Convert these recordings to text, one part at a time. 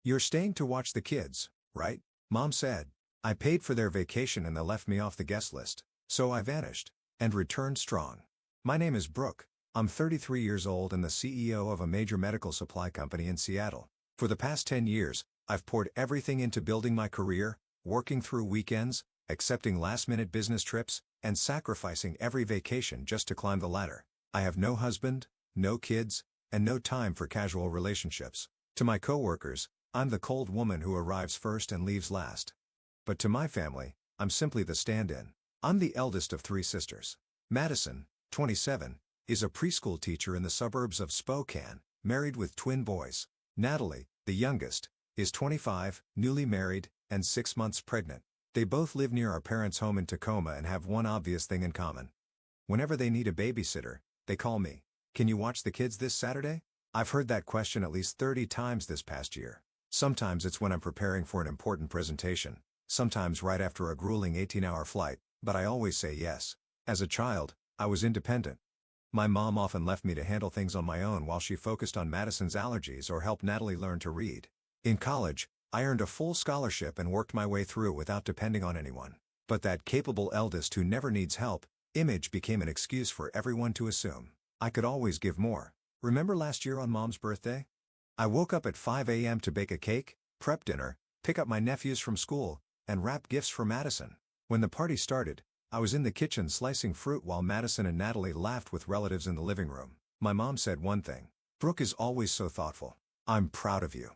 "You're staying to watch the kids, right?" Mom said. I paid for their vacation and they left me off the guest list. So I vanished. And returned strong. My name is Brooke. I'm 33 years old and the CEO of a major medical supply company in Seattle. For the past 10 years, I've poured everything into building my career, working through weekends, accepting last-minute business trips, and sacrificing every vacation just to climb the ladder. I have no husband, no kids, and no time for casual relationships. To my coworkers, I'm the cold woman who arrives first and leaves last. But to my family, I'm simply the stand-in. I'm the eldest of 3 sisters. Madison, 27, is a preschool teacher in the suburbs of Spokane, married with twin boys. Natalie, the youngest, is 25, newly married, and 6 months pregnant. They both live near our parents' home in Tacoma and have one obvious thing in common. Whenever they need a babysitter, they call me. "Can you watch the kids this Saturday?" I've heard that question at least 30 times this past year. Sometimes it's when I'm preparing for an important presentation, sometimes right after a grueling 18-hour flight, but I always say yes. As a child, I was independent. My mom often left me to handle things on my own while she focused on Madison's allergies or helped Natalie learn to read. In college, I earned a full scholarship and worked my way through without depending on anyone. But that capable eldest who never needs help image became an excuse for everyone to assume I could always give more. Remember last year on Mom's birthday? I woke up at 5 a.m. to bake a cake, prep dinner, pick up my nephews from school, and wrap gifts for Madison. When the party started, I was in the kitchen slicing fruit while Madison and Natalie laughed with relatives in the living room. My mom said one thing: "Brooke is always so thoughtful. I'm proud of you."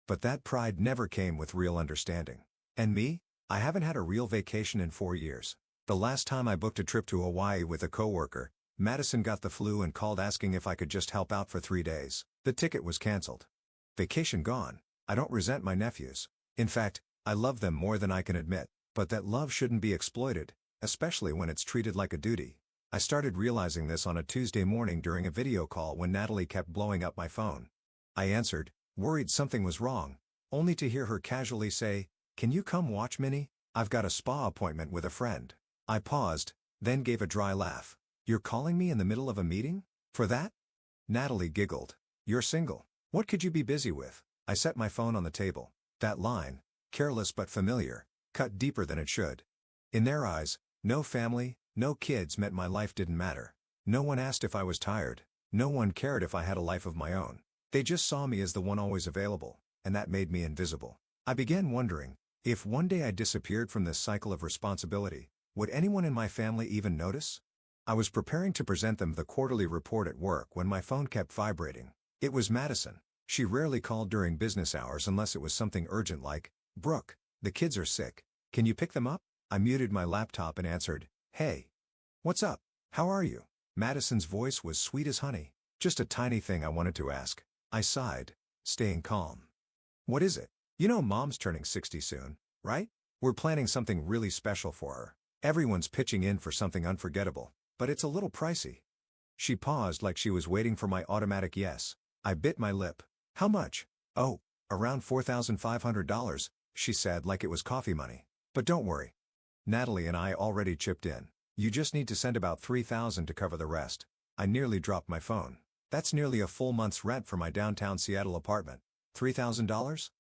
But that pride never came with real understanding. And me? I haven't had a real vacation in 4 years. The last time I booked a trip to Hawaii with a coworker, Madison got the flu and called asking if I could just help out for 3 days. The ticket was canceled. Vacation gone. I don't resent my nephews. In fact, I love them more than I can admit. But that love shouldn't be exploited, especially when it's treated like a duty. I started realizing this on a Tuesday morning during a video call when Natalie kept blowing up my phone. I answered, worried something was wrong, only to hear her casually say, "Can you come watch Minnie? I've got a spa appointment with a friend." I paused, then gave a dry laugh. "You're calling me in the middle of a meeting? For that?" Natalie giggled. "You're single. What could you be busy with?" I set my phone on the table. That line, careless but familiar, cut deeper than it should. In their eyes, no family, no kids meant my life didn't matter. No one asked if I was tired. No one cared if I had a life of my own. They just saw me as the one always available, and that made me invisible. I began wondering, if one day I disappeared from this cycle of responsibility, would anyone in my family even notice? I was preparing to present them the quarterly report at work when my phone kept vibrating. It was Madison. She rarely called during business hours unless it was something urgent like, "Brooke, the kids are sick. Can you pick them up?" I muted my laptop and answered, "Hey. What's up? How are you?" Madison's voice was sweet as honey. "Just a tiny thing I wanted to ask." I sighed, staying calm. "What is it?" "You know Mom's turning 60 soon, right? We're planning something really special for her. Everyone's pitching in for something unforgettable, but it's a little pricey." She paused like she was waiting for my automatic yes. I bit my lip. "How much?" "Oh, around $4,500, she said like it was coffee money. "But don't worry. Natalie and I already chipped in. You just need to send about $3,000 to cover the rest." I nearly dropped my phone. That's nearly a full month's rent for my downtown Seattle apartment. $3,000?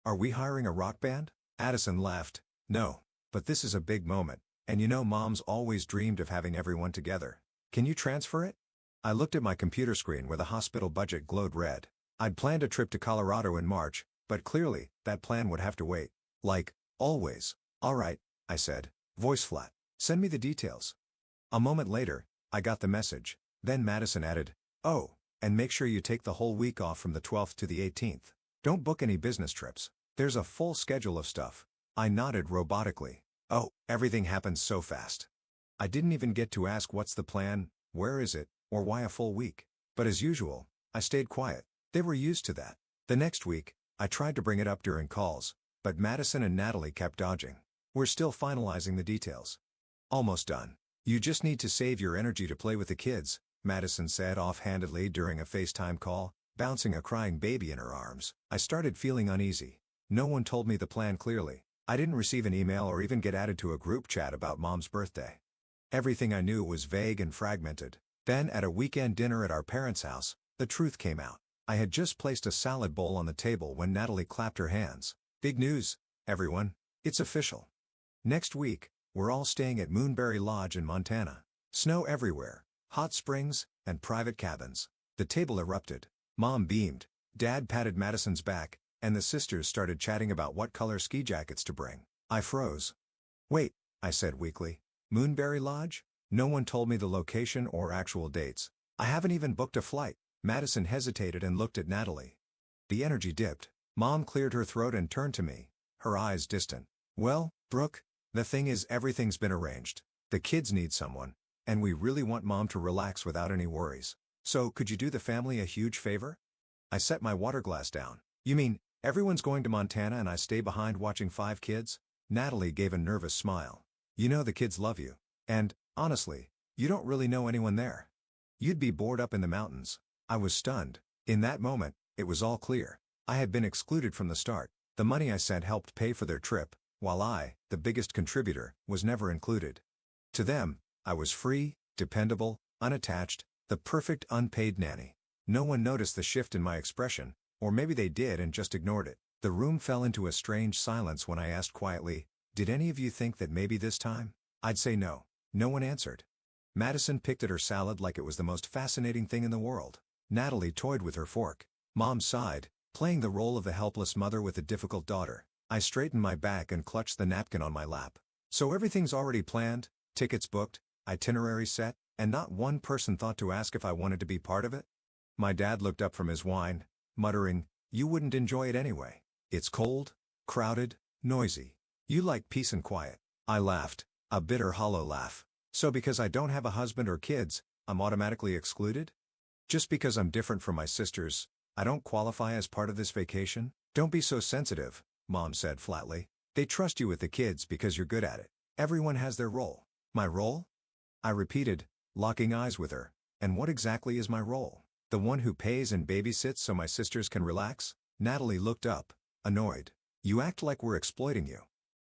Are we hiring a rock band? Addison laughed. "No. But this is a big moment, and you know Mom's always dreamed of having everyone together. Can you transfer it?" I looked at my computer screen where the hospital budget glowed red. I'd planned a trip to Colorado in March, but clearly, that plan would have to wait. Like, always. "All right," I said, voice flat. "Send me the details." A moment later, I got the message. Then Madison added, "Oh, and make sure you take the whole week off from the 12th to the 18th. Don't book any business trips. There's a full schedule of stuff." I nodded robotically. Oh, everything happens so fast. I didn't even get to ask what's the plan, where is it, or why a full week. But as usual, I stayed quiet. They were used to that. The next week, I tried to bring it up during calls, but Madison and Natalie kept dodging. "We're still finalizing the details." "Almost done. You just need to save your energy to play with the kids," Madison said offhandedly during a FaceTime call, bouncing a crying baby in her arms. I started feeling uneasy. No one told me the plan clearly. I didn't receive an email or even get added to a group chat about Mom's birthday. Everything I knew was vague and fragmented. Then at a weekend dinner at our parents' house, the truth came out. I had just placed a salad bowl on the table when Natalie clapped her hands. Big news, everyone. It's official. Next week, we're all staying at Moonberry Lodge in Montana. Snow everywhere, hot springs, and private cabins. The table erupted. Mom beamed. Dad patted Madison's back, and the sisters started chatting about what color ski jackets to bring. I froze. Wait, I said weakly. Moonberry Lodge? No one told me the location or actual dates. I haven't even booked a flight. Madison hesitated and looked at Natalie. The energy dipped. Mom cleared her throat and turned to me, her eyes distant. Well, Brooke, the thing is everything's been arranged. The kids need someone, and we really want Mom to relax without any worries. So could you do the family a huge favor? I set my water glass down. You mean, everyone's going to Montana and I stay behind watching 5 kids? Natalie gave a nervous smile. You know the kids love you. And, honestly, you don't really know anyone there. You'd be bored up in the mountains. I was stunned. In that moment, it was all clear. I had been excluded from the start. The money I sent helped pay for their trip, while I, the biggest contributor, was never included. To them, I was free, dependable, unattached, the perfect unpaid nanny. No one noticed the shift in my expression, or maybe they did and just ignored it. The room fell into a strange silence when I asked quietly, "Did any of you think that maybe this time?" I'd say no. No one answered. Madison picked at her salad like it was the most fascinating thing in the world. Natalie toyed with her fork. Mom sighed, playing the role of the helpless mother with a difficult daughter. I straightened my back and clutched the napkin on my lap. So everything's already planned, tickets booked, itinerary set, and not one person thought to ask if I wanted to be part of it? My dad looked up from his wine, muttering, "You wouldn't enjoy it anyway. It's cold, crowded, noisy. You like peace and quiet." I laughed, a bitter hollow laugh. So because I don't have a husband or kids, I'm automatically excluded? Just because I'm different from my sisters, I don't qualify as part of this vacation? Don't be so sensitive, Mom said flatly. They trust you with the kids because you're good at it. Everyone has their role. My role? I repeated, locking eyes with her. And what exactly is my role? The one who pays and babysits so my sisters can relax? Natalie looked up, annoyed. You act like we're exploiting you.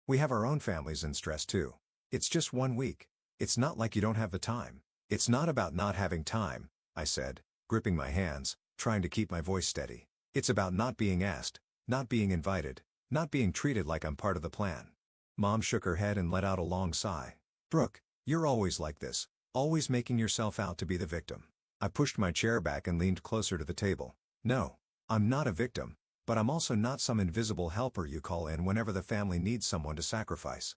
We have our own families and stress too. It's just 1 week. It's not like you don't have the time. It's not about not having time, I said, gripping my hands, trying to keep my voice steady. It's about not being asked, not being invited, not being treated like I'm part of the plan. Mom shook her head and let out a long sigh. Brooke, you're always like this, always making yourself out to be the victim. I pushed my chair back and leaned closer to the table. No, I'm not a victim, but I'm also not some invisible helper you call in whenever the family needs someone to sacrifice.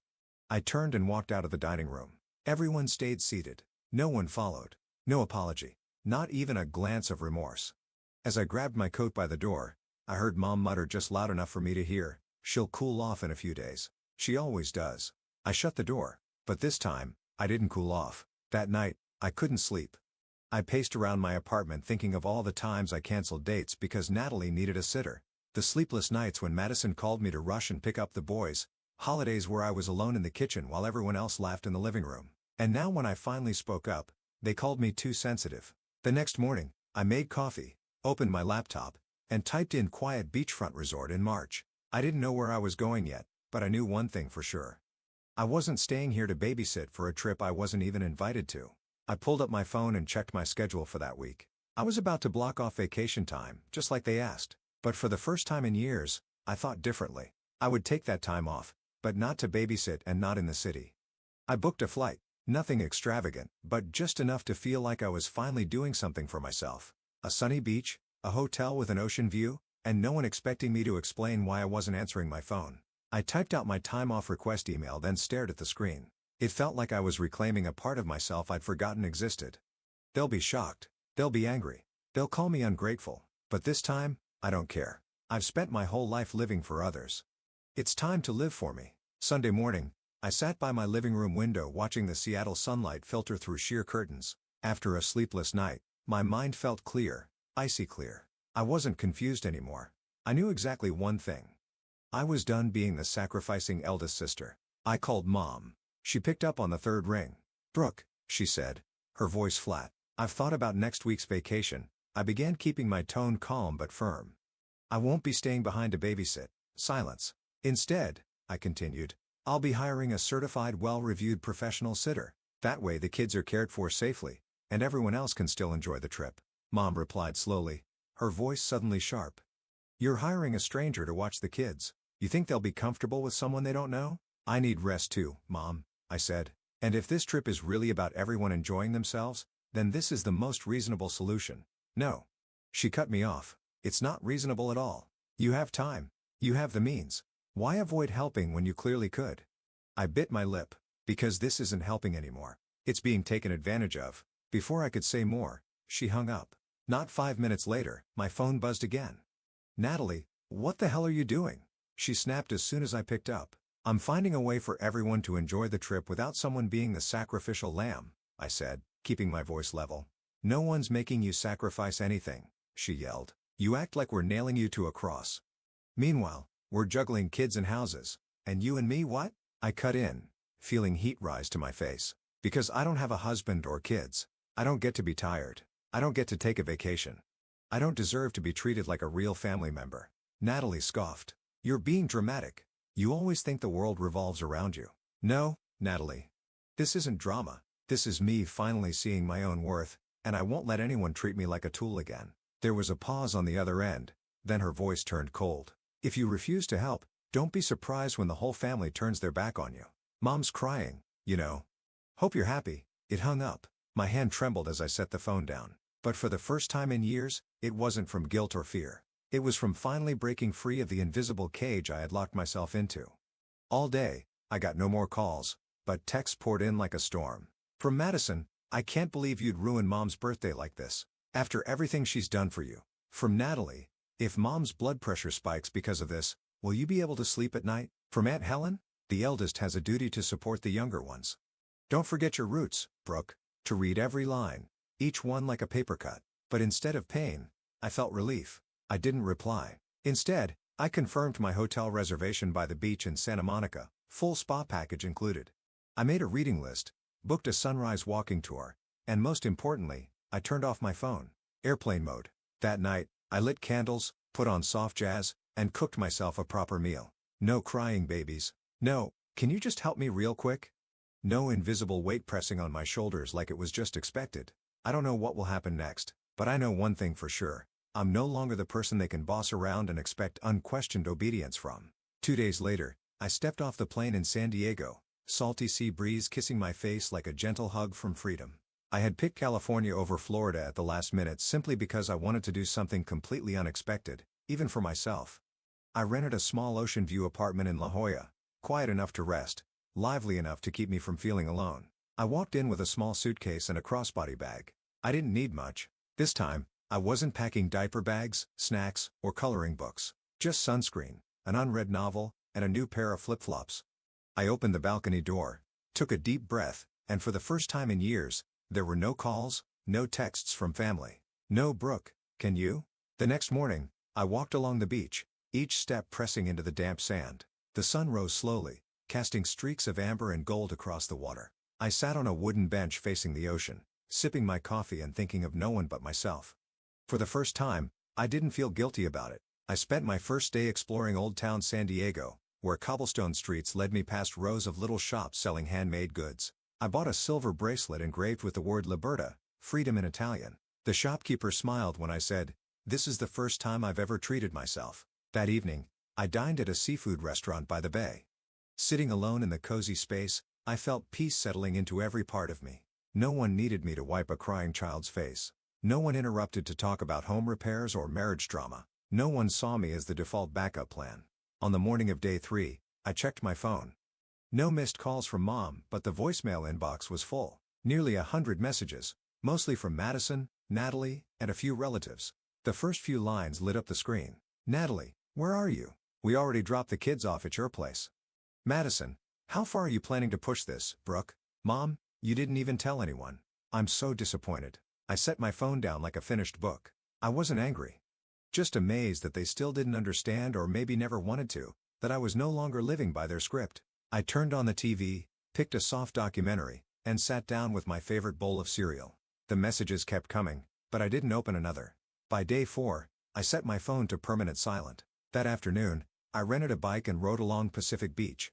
I turned and walked out of the dining room. Everyone stayed seated. No one followed. No apology. Not even a glance of remorse. As I grabbed my coat by the door, I heard Mom mutter just loud enough for me to hear, "She'll cool off in a few days. She always does." I shut the door, but this time, I didn't cool off. That night, I couldn't sleep. I paced around my apartment thinking of all the times I canceled dates because Natalie needed a sitter. The sleepless nights when Madison called me to rush and pick up the boys. Holidays where I was alone in the kitchen while everyone else laughed in the living room. And now when I finally spoke up, they called me too sensitive. The next morning, I made coffee, opened my laptop, and typed in quiet beachfront resort in March. I didn't know where I was going yet, but I knew one thing for sure. I wasn't staying here to babysit for a trip I wasn't even invited to. I pulled up my phone and checked my schedule for that week. I was about to block off vacation time, just like they asked. But for the first time in years, I thought differently. I would take that time off, but not to babysit and not in the city. I booked a flight, nothing extravagant, but just enough to feel like I was finally doing something for myself. A sunny beach, a hotel with an ocean view, and no one expecting me to explain why I wasn't answering my phone. I typed out my time off request email, then stared at the screen. It felt like I was reclaiming a part of myself I'd forgotten existed. They'll be shocked. They'll be angry. They'll call me ungrateful. But this time, I don't care. I've spent my whole life living for others. It's time to live for me. Sunday morning, I sat by my living room window watching the Seattle sunlight filter through sheer curtains. After a sleepless night, my mind felt clear, icy clear. I wasn't confused anymore. I knew exactly one thing. I was done being the sacrificing eldest sister. I called Mom. She picked up on the third ring. "Brooke," she said, her voice flat. "I've thought about next week's vacation." I began, keeping my tone calm but firm. "I won't be staying behind to babysit." Silence. "Instead," I continued, "I'll be hiring a certified, well-reviewed professional sitter. That way the kids are cared for safely, and everyone else can still enjoy the trip." Mom replied slowly, her voice suddenly sharp. You're hiring a stranger to watch the kids. You think they'll be comfortable with someone they don't know? I need rest too, Mom, I said. And if this trip is really about everyone enjoying themselves, then this is the most reasonable solution. No. She cut me off. It's not reasonable at all. You have time. You have the means. Why avoid helping when you clearly could? I bit my lip. Because this isn't helping anymore. It's being taken advantage of. Before I could say more, she hung up. Not 5 minutes later, my phone buzzed again. Natalie, what the hell are you doing? She snapped as soon as I picked up. I'm finding a way for everyone to enjoy the trip without someone being the sacrificial lamb, I said, keeping my voice level. No one's making you sacrifice anything, she yelled. You act like we're nailing you to a cross. Meanwhile, we're juggling kids and houses. And you and me what? I cut in, feeling heat rise to my face. Because I don't have a husband or kids. I don't get to be tired. I don't get to take a vacation. I don't deserve to be treated like a real family member. Natalie scoffed. You're being dramatic. You always think the world revolves around you. No, Natalie. This isn't drama. This is me finally seeing my own worth, and I won't let anyone treat me like a tool again. There was a pause on the other end, then her voice turned cold. If you refuse to help, don't be surprised when the whole family turns their back on you. Mom's crying, you know. Hope you're happy. It hung up. My hand trembled as I set the phone down. But for the first time in years, it wasn't from guilt or fear. It was from finally breaking free of the invisible cage I had locked myself into. All day, I got no more calls, but texts poured in like a storm. From Madison, I can't believe you'd ruin Mom's birthday like this. After everything she's done for you. From Natalie, if Mom's blood pressure spikes because of this, will you be able to sleep at night? From Aunt Helen, the eldest has a duty to support the younger ones. Don't forget your roots, Brooke. To read every line, each one like a paper cut. But instead of pain, I felt relief. I didn't reply. Instead, I confirmed my hotel reservation by the beach in Santa Monica, full spa package included. I made a reading list, booked a sunrise walking tour, and most importantly, I turned off my phone. Airplane mode. That night, I lit candles, put on soft jazz, and cooked myself a proper meal. No crying babies. No, can you just help me real quick? No invisible weight pressing on my shoulders like it was just expected. I don't know what will happen next, but I know one thing for sure. I'm no longer the person they can boss around and expect unquestioned obedience from. 2 days later, I stepped off the plane in San Diego, salty sea breeze kissing my face like a gentle hug from freedom. I had picked California over Florida at the last minute simply because I wanted to do something completely unexpected, even for myself. I rented a small ocean view apartment in La Jolla, quiet enough to rest, lively enough to keep me from feeling alone. I walked in with a small suitcase and a crossbody bag. I didn't need much. This time, I wasn't packing diaper bags, snacks, or coloring books. Just sunscreen, an unread novel, and a new pair of flip-flops. I opened the balcony door, took a deep breath, and for the first time in years, there were no calls, no texts from family. No Brooke, can you? The next morning, I walked along the beach, each step pressing into the damp sand. The sun rose slowly, casting streaks of amber and gold across the water. I sat on a wooden bench facing the ocean, sipping my coffee and thinking of no one but myself. For the first time, I didn't feel guilty about it. I spent my first day exploring Old Town San Diego, where cobblestone streets led me past rows of little shops selling handmade goods. I bought a silver bracelet engraved with the word Libertà, freedom in Italian. The shopkeeper smiled when I said, "This is the first time I've ever treated myself." That evening, I dined at a seafood restaurant by the bay. Sitting alone in the cozy space, I felt peace settling into every part of me. No one needed me to wipe a crying child's face. No one interrupted to talk about home repairs or marriage drama. No one saw me as the default backup plan. On the morning of day 3, I checked my phone. No missed calls from Mom, but the voicemail inbox was full. Nearly 100 messages, mostly from Madison, Natalie, and a few relatives. The first few lines lit up the screen. Natalie, where are you? We already dropped the kids off at your place. Madison, how far are you planning to push this, Brooke? Mom, you didn't even tell anyone. I'm so disappointed. I set my phone down like a finished book. I wasn't angry. Just amazed that they still didn't understand or maybe never wanted to, that I was no longer living by their script. I turned on the TV, picked a soft documentary, and sat down with my favorite bowl of cereal. The messages kept coming, but I didn't open another. By day 4, I set my phone to permanent silent. That afternoon, I rented a bike and rode along Pacific Beach.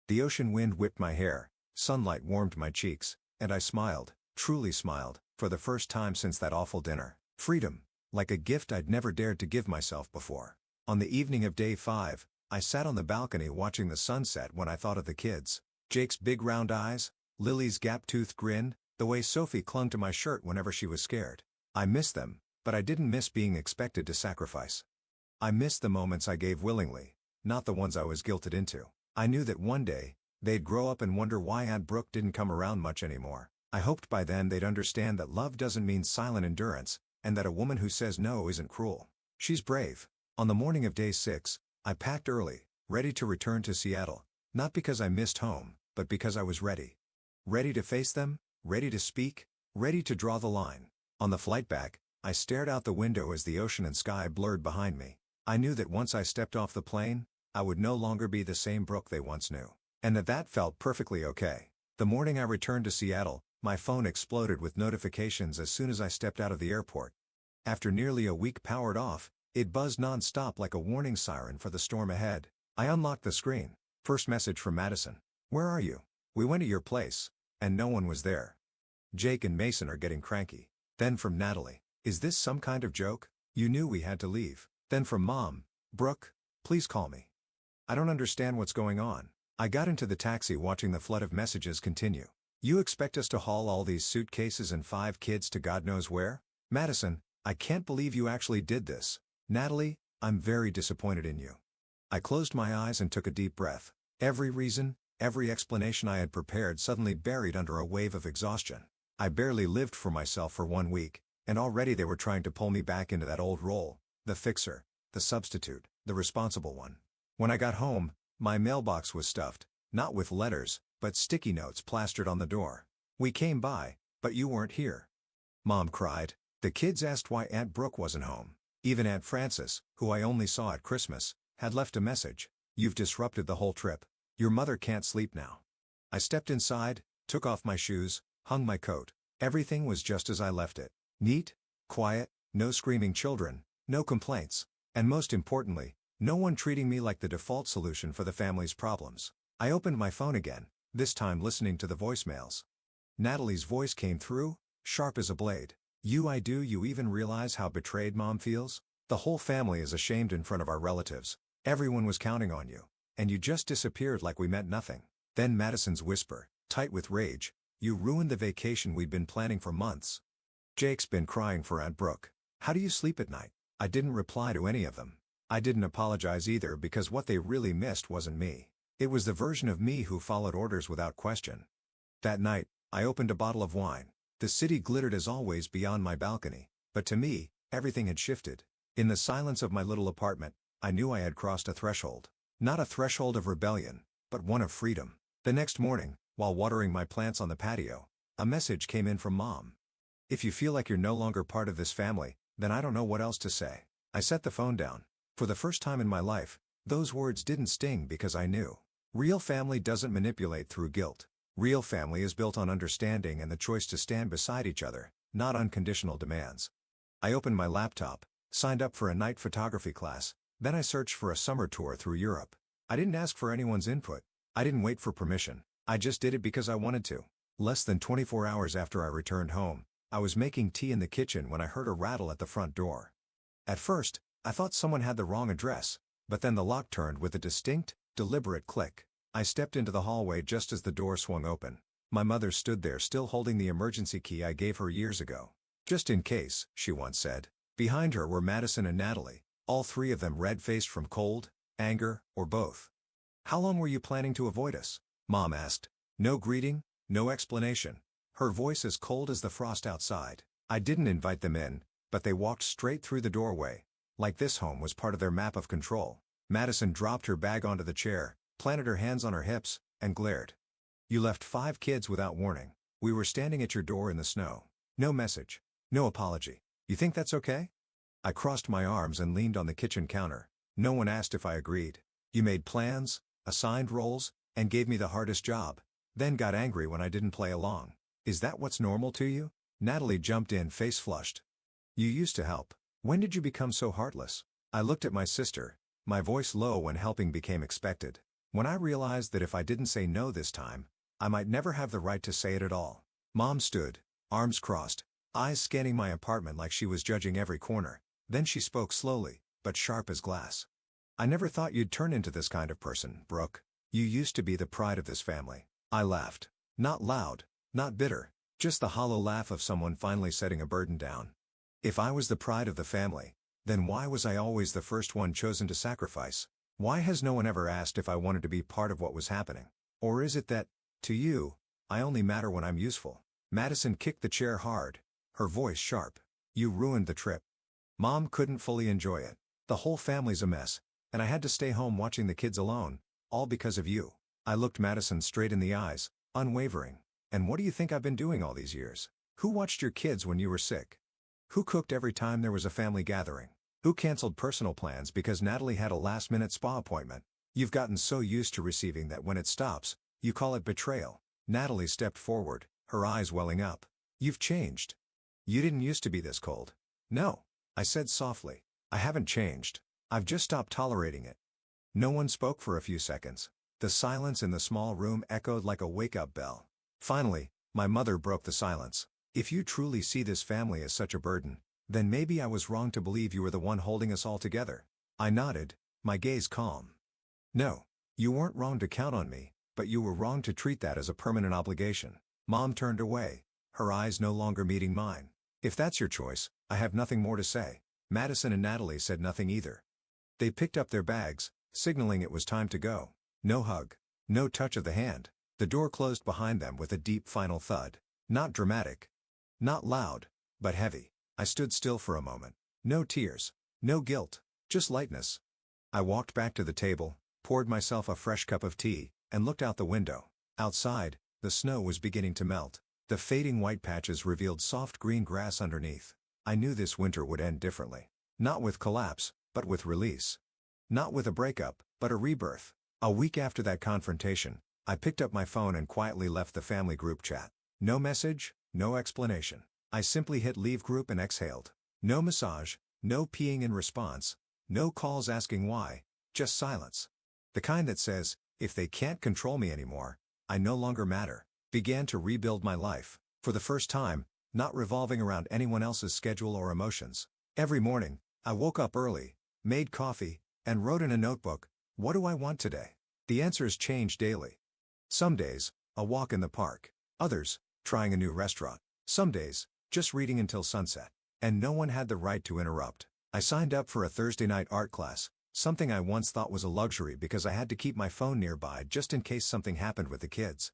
The ocean wind whipped my hair, sunlight warmed my cheeks, and I smiled, truly smiled, for the first time since that awful dinner. Freedom. like a gift I'd never dared to give myself before. On the evening of day 5, I sat on the balcony watching the sunset when I thought of the kids. Jake's big round eyes, Lily's gap-toothed grin, the way Sophie clung to my shirt whenever she was scared. I missed them, but I didn't miss being expected to sacrifice. I missed the moments I gave willingly, not the ones I was guilted into. I knew that one day, they'd grow up and wonder why Aunt Brooke didn't come around much anymore. I hoped by then they'd understand that love doesn't mean silent endurance, and that a woman who says no isn't cruel. She's brave. On the morning of day 6, I packed early, ready to return to Seattle, not because I missed home, but because I was ready. Ready to face them, ready to speak, ready to draw the line. On the flight back, I stared out the window as the ocean and sky blurred behind me. I knew that once I stepped off the plane, I would no longer be the same Brooke they once knew. And that felt perfectly okay. The morning I returned to Seattle, my phone exploded with notifications as soon as I stepped out of the airport. After nearly a week powered off, it buzzed non-stop like a warning siren for the storm ahead. I unlocked the screen. First message from Madison. "Where are you? We went to your place, and no one was there. Jake and Mason are getting cranky." Then from Natalie. "Is this some kind of joke? You knew we had to leave." Then from Mom. "Brooke, please call me. I don't understand what's going on." I got into the taxi watching the flood of messages continue. "You expect us to haul all these suitcases and 5 kids to God knows where?" Madison, "I can't believe you actually did this." Natalie, "I'm very disappointed in you." I closed my eyes and took a deep breath. Every reason, every explanation I had prepared suddenly buried under a wave of exhaustion. I barely lived for myself for 1 week, and already they were trying to pull me back into that old role, the fixer, the substitute, the responsible one. When I got home, my mailbox was stuffed, not with letters, but sticky notes plastered on the door. "We came by, but you weren't here." Mom cried. The kids asked why Aunt Brooke wasn't home. Even Aunt Frances, who I only saw at Christmas, had left a message. "You've disrupted the whole trip. Your mother can't sleep now." I stepped inside, took off my shoes, hung my coat. Everything was just as I left it. Neat, quiet, no screaming children, no complaints, and most importantly, no one treating me like the default solution for the family's problems. I opened my phone again, this time listening to the voicemails. Natalie's voice came through, sharp as a blade. "Do you even realize how betrayed Mom feels? The whole family is ashamed in front of our relatives. Everyone was counting on you, and you just disappeared like we meant nothing." Then Madison's whisper, tight with rage, "You ruined the vacation we'd been planning for months. Jake's been crying for Aunt Brooke. How do you sleep at night?" I didn't reply to any of them. I didn't apologize either because what they really missed wasn't me. It was the version of me who followed orders without question. That night, I opened a bottle of wine. The city glittered as always beyond my balcony, but to me, everything had shifted. In the silence of my little apartment, I knew I had crossed a threshold. Not a threshold of rebellion, but one of freedom. The next morning, while watering my plants on the patio, a message came in from Mom. "If you feel like you're no longer part of this family, then I don't know what else to say." I set the phone down. For the first time in my life, those words didn't sting because I knew. Real family doesn't manipulate through guilt. Real family is built on understanding and the choice to stand beside each other, not unconditional demands. I opened my laptop, signed up for a night photography class, then I searched for a summer tour through Europe. I didn't ask for anyone's input. I didn't wait for permission. I just did it because I wanted to. Less than 24 hours after I returned home, I was making tea in the kitchen when I heard a rattle at the front door. At first, I thought someone had the wrong address, but then the lock turned with a distinct, deliberate click. I stepped into the hallway just as the door swung open. My mother stood there still holding the emergency key I gave her years ago. "Just in case," she once said. Behind her were Madison and Natalie, all 3 of them red-faced from cold, anger, or both. "How long were you planning to avoid us?" Mom asked. No greeting, no explanation. Her voice as cold as the frost outside. I didn't invite them in, but they walked straight through the doorway, like this home was part of their map of control. Madison dropped her bag onto the chair, planted her hands on her hips, and glared. "You left 5 kids without warning. We were standing at your door in the snow. No message. No apology. You think that's okay?" I crossed my arms and leaned on the kitchen counter. "No one asked if I agreed. You made plans, assigned roles, and gave me the hardest job, then got angry when I didn't play along. Is that what's normal to you?" Natalie jumped in, face flushed. "You used to help. When did you become so heartless?" I looked at my sister, my voice low when helping became expected. When I realized that if I didn't say no this time, I might never have the right to say it at all. Mom stood, arms crossed, eyes scanning my apartment like she was judging every corner. Then she spoke slowly, but sharp as glass. "I never thought you'd turn into this kind of person, Brooke. You used to be the pride of this family." I laughed. Not loud, not bitter, just the hollow laugh of someone finally setting a burden down. If I was the pride of the family, then why was I always the first one chosen to sacrifice? Why has no one ever asked if I wanted to be part of what was happening? Or is it that, to you, I only matter when I'm useful? Madison kicked the chair hard, her voice sharp. "You ruined the trip. Mom couldn't fully enjoy it. The whole family's a mess, and I had to stay home watching the kids alone, all because of you." I looked Madison straight in the eyes, unwavering. "And what do you think I've been doing all these years? Who watched your kids when you were sick? Who cooked every time there was a family gathering? Who canceled personal plans because Natalie had a last-minute spa appointment? You've gotten so used to receiving that when it stops, you call it betrayal." Natalie stepped forward, her eyes welling up. "You've changed. You didn't used to be this cold." "No," I said softly. "I haven't changed. I've just stopped tolerating it." No one spoke for a few seconds. The silence in the small room echoed like a wake-up bell. Finally, my mother broke the silence. "If you truly see this family as such a burden, then maybe I was wrong to believe you were the one holding us all together." I nodded, my gaze calm. "No, you weren't wrong to count on me, but you were wrong to treat that as a permanent obligation." Mom turned away, her eyes no longer meeting mine. "If that's your choice, I have nothing more to say." Madison and Natalie said nothing either. They picked up their bags, signaling it was time to go. No hug. No touch of the hand. The door closed behind them with a deep final thud. Not dramatic. Not loud, but heavy. I stood still for a moment. No tears. No guilt. Just lightness. I walked back to the table, poured myself a fresh cup of tea, and looked out the window. Outside, the snow was beginning to melt. The fading white patches revealed soft green grass underneath. I knew this winter would end differently. Not with collapse, but with release. Not with a breakup, but a rebirth. A week after that confrontation, I picked up my phone and quietly left the family group chat. No message, no explanation. I simply hit leave group and exhaled. No massage, no peeing in response, no calls asking why, just silence. The kind that says, if they can't control me anymore, I no longer matter. Began to rebuild my life, for the first time, not revolving around anyone else's schedule or emotions. Every morning, I woke up early, made coffee, and wrote in a notebook, "What do I want today?" The answers changed daily. Some days, a walk in the park. Others, trying a new restaurant. Some days, just reading until sunset. And no one had the right to interrupt. I signed up for a Thursday night art class, something I once thought was a luxury because I had to keep my phone nearby just in case something happened with the kids.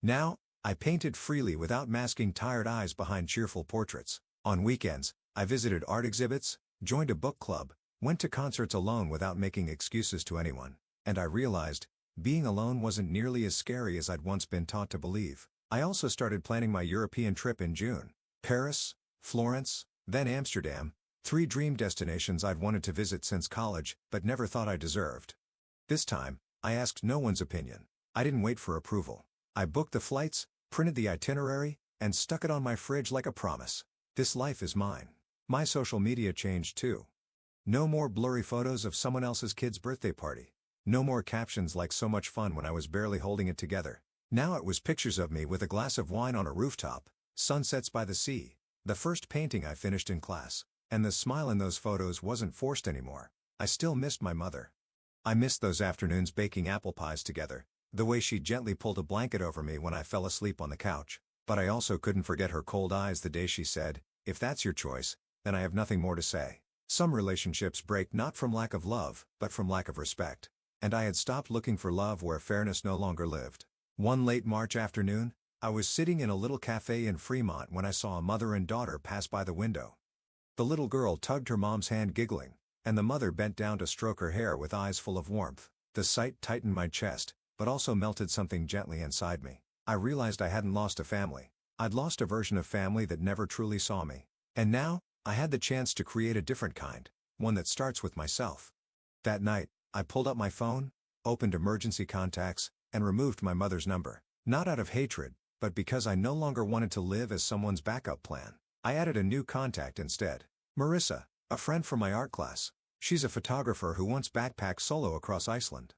Now, I painted freely without masking tired eyes behind cheerful portraits. On weekends, I visited art exhibits, joined a book club, went to concerts alone without making excuses to anyone. And I realized, being alone wasn't nearly as scary as I'd once been taught to believe. I also started planning my European trip in June. Paris, Florence, then Amsterdam, 3 dream destinations I'd wanted to visit since college, but never thought I deserved. This time, I asked no one's opinion. I didn't wait for approval. I booked the flights, printed the itinerary, and stuck it on my fridge like a promise. This life is mine. My social media changed too. No more blurry photos of someone else's kid's birthday party. No more captions like "so much fun" when I was barely holding it together. Now it was pictures of me with a glass of wine on a rooftop, sunsets by the sea, the first painting I finished in class, and the smile in those photos wasn't forced anymore. I still missed my mother. I missed those afternoons baking apple pies together, the way she gently pulled a blanket over me when I fell asleep on the couch. But I also couldn't forget her cold eyes the day she said, "If that's your choice, then I have nothing more to say." Some relationships break not from lack of love, but from lack of respect. And I had stopped looking for love where fairness no longer lived. One late March afternoon, I was sitting in a little cafe in Fremont when I saw a mother and daughter pass by the window. The little girl tugged her mom's hand giggling, and the mother bent down to stroke her hair with eyes full of warmth. The sight tightened my chest, but also melted something gently inside me. I realized I hadn't lost a family. I'd lost a version of family that never truly saw me. And now, I had the chance to create a different kind, one that starts with myself. That night, I pulled up my phone, opened emergency contacts, and removed my mother's number. Not out of hatred, but because I no longer wanted to live as someone's backup plan. I added a new contact instead. Marissa, a friend from my art class. She's a photographer who once backpacked solo across Iceland.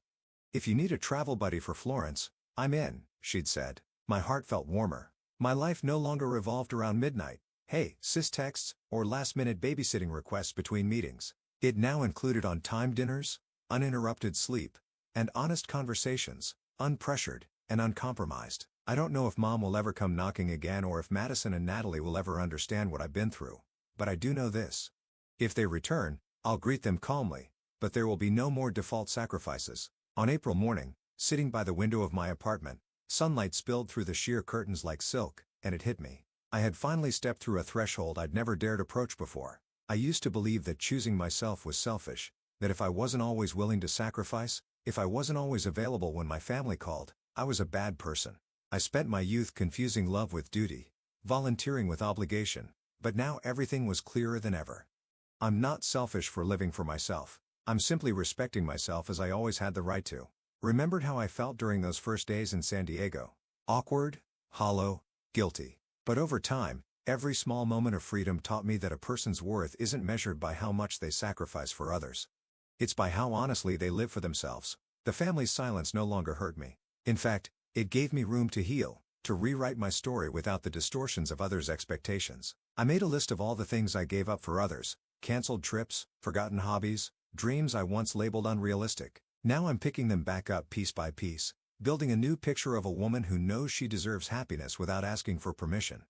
"If you need a travel buddy for Florence, I'm in," she'd said. My heart felt warmer. My life no longer revolved around midnight, hey, sis texts, or last-minute babysitting requests between meetings. It now included on-time dinners, uninterrupted sleep, and honest conversations, unpressured and uncompromised. I don't know if Mom will ever come knocking again or if Madison and Natalie will ever understand what I've been through. But I do know this. If they return, I'll greet them calmly, but there will be no more default sacrifices. On April morning, sitting by the window of my apartment, sunlight spilled through the sheer curtains like silk, and it hit me. I had finally stepped through a threshold I'd never dared approach before. I used to believe that choosing myself was selfish, that if I wasn't always willing to sacrifice, if I wasn't always available when my family called, I was a bad person. I spent my youth confusing love with duty, volunteering with obligation, but now everything was clearer than ever. I'm not selfish for living for myself. I'm simply respecting myself as I always had the right to. Remembered how I felt during those first days in San Diego. Awkward, hollow, guilty. But over time, every small moment of freedom taught me that a person's worth isn't measured by how much they sacrifice for others. It's by how honestly they live for themselves. The family's silence no longer hurt me. In fact, it gave me room to heal, to rewrite my story without the distortions of others' expectations. I made a list of all the things I gave up for others, canceled trips, forgotten hobbies, dreams I once labeled unrealistic. Now I'm picking them back up piece by piece, building a new picture of a woman who knows she deserves happiness without asking for permission.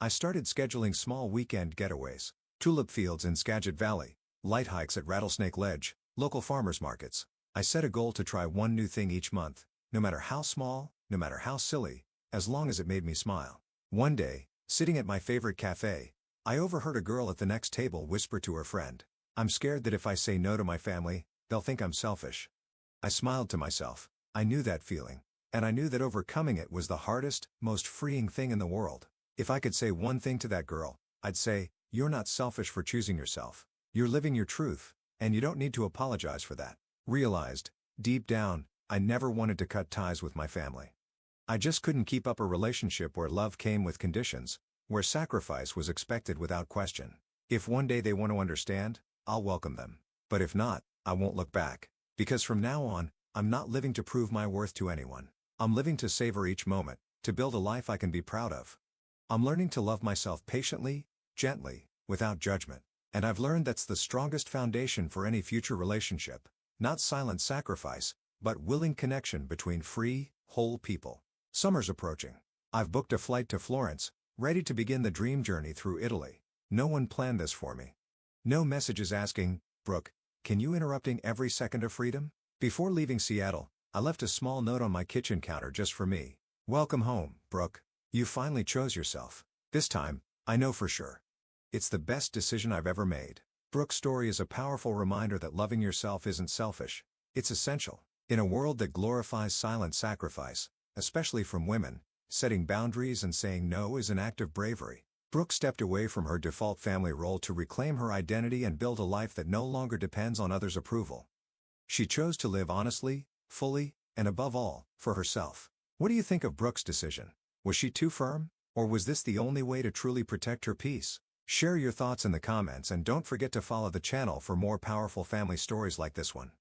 I started scheduling small weekend getaways, tulip fields in Skagit Valley, light hikes at Rattlesnake Ledge, local farmers markets. I set a goal to try one new thing each month, no matter how small, no matter how silly, as long as it made me smile. One day, sitting at my favorite cafe, I overheard a girl at the next table whisper to her friend, "I'm scared that if I say no to my family, they'll think I'm selfish." I smiled to myself. I knew that feeling, and I knew that overcoming it was the hardest, most freeing thing in the world. If I could say one thing to that girl, I'd say, you're not selfish for choosing yourself. You're living your truth, and you don't need to apologize for that. Realized, deep down, I never wanted to cut ties with my family. I just couldn't keep up a relationship where love came with conditions, where sacrifice was expected without question. If one day they want to understand, I'll welcome them. But if not, I won't look back. Because from now on, I'm not living to prove my worth to anyone. I'm living to savor each moment, to build a life I can be proud of. I'm learning to love myself patiently, gently, without judgment. And I've learned that's the strongest foundation for any future relationship. Not silent sacrifice, but willing connection between free, whole people. Summer's approaching. I've booked a flight to Florence, ready to begin the dream journey through Italy. No one planned this for me. No messages asking, "Brooke, can you interrupting every second of freedom?" Before leaving Seattle, I left a small note on my kitchen counter just for me. "Welcome home, Brooke. You finally chose yourself. This time, I know for sure. It's the best decision I've ever made." Brooke's story is a powerful reminder that loving yourself isn't selfish. It's essential. In a world that glorifies silent sacrifice, especially from women, setting boundaries and saying no is an act of bravery. Brooke stepped away from her default family role to reclaim her identity and build a life that no longer depends on others' approval. She chose to live honestly, fully, and above all, for herself. What do you think of Brooke's decision? Was she too firm? Or was this the only way to truly protect her peace? Share your thoughts in the comments and don't forget to follow the channel for more powerful family stories like this one.